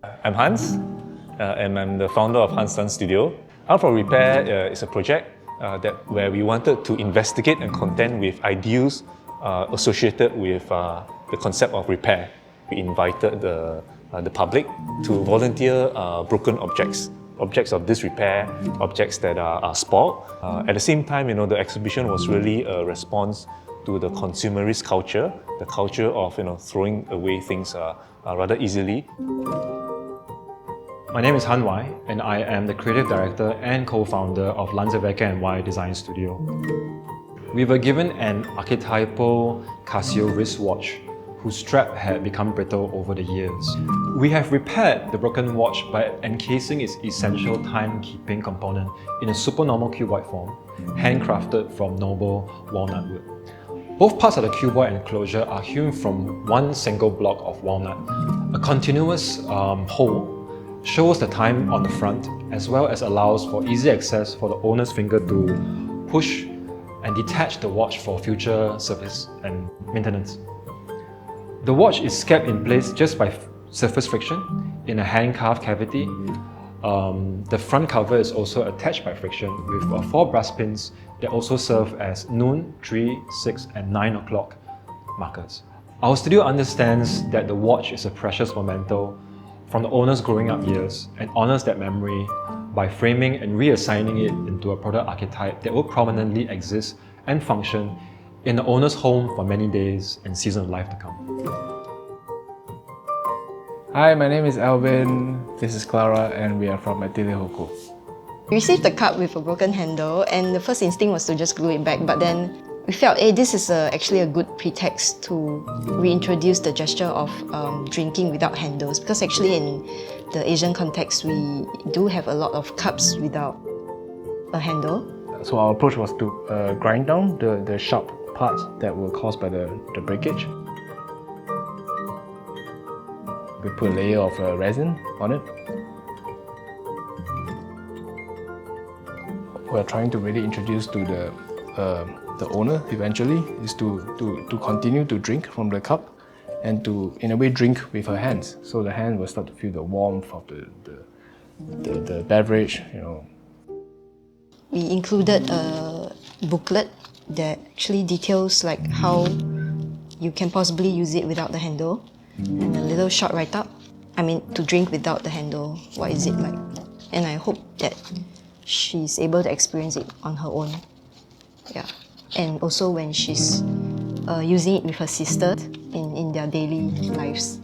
I'm Hans, and I'm the founder of Hans Tan Studio. Art for Repair is a project where we wanted to investigate and contend with ideals associated with the concept of repair. We invited the public to volunteer broken objects of disrepair, objects that are spoiled. At the same time, the exhibition was really a response to the consumerist culture, the culture of throwing away things rather easily. My name is Han Wai, and I am the creative director and co-founder of Lanzewecker & Wai Design Studio. We were given an archetypal Casio wristwatch whose strap had become brittle over the years. We have repaired the broken watch by encasing its essential timekeeping component in a supernormal cuboid form, handcrafted from noble walnut wood. Both parts of the cuboid enclosure are hewn from one single block of walnut. A continuous hole shows the time on the front, as well as allows for easy access for the owner's finger to push and detach the watch for future service and maintenance. The watch is kept in place just by surface friction in a hand-carved cavity. The front cover is also attached by friction with 4 brass pins that also serve as noon, 3, 6, and 9 o'clock markers. Our studio understands that the watch is a precious memento from the owner's growing up years and honors that memory by framing and reassigning it into a product archetype that will prominently exist and function in the owner's home for many days and seasons of life to come. Hi, my name is Alvin, this is Clara, and we are from Atelier Hoko. We received the cup with a broken handle, and the first instinct was to just glue it back, but then we felt, hey, this is actually a good pretext to reintroduce the gesture of drinking without handles, because actually in the Asian context, we do have a lot of cups without a handle. So our approach was to grind down the sharp parts that were caused by the breakage. We put a layer of resin on it. We're trying to really introduce to the owner eventually is to continue to drink from the cup and to, in a way, drink with her hands. So the hand will start to feel the warmth of the beverage, We included a booklet that actually details like how you can possibly use it without the handle, and a little short write-up. To drink without the handle, what is it like? And I hope that she's able to experience it on her own. Yeah. And also when she's using it with her sister in their daily lives.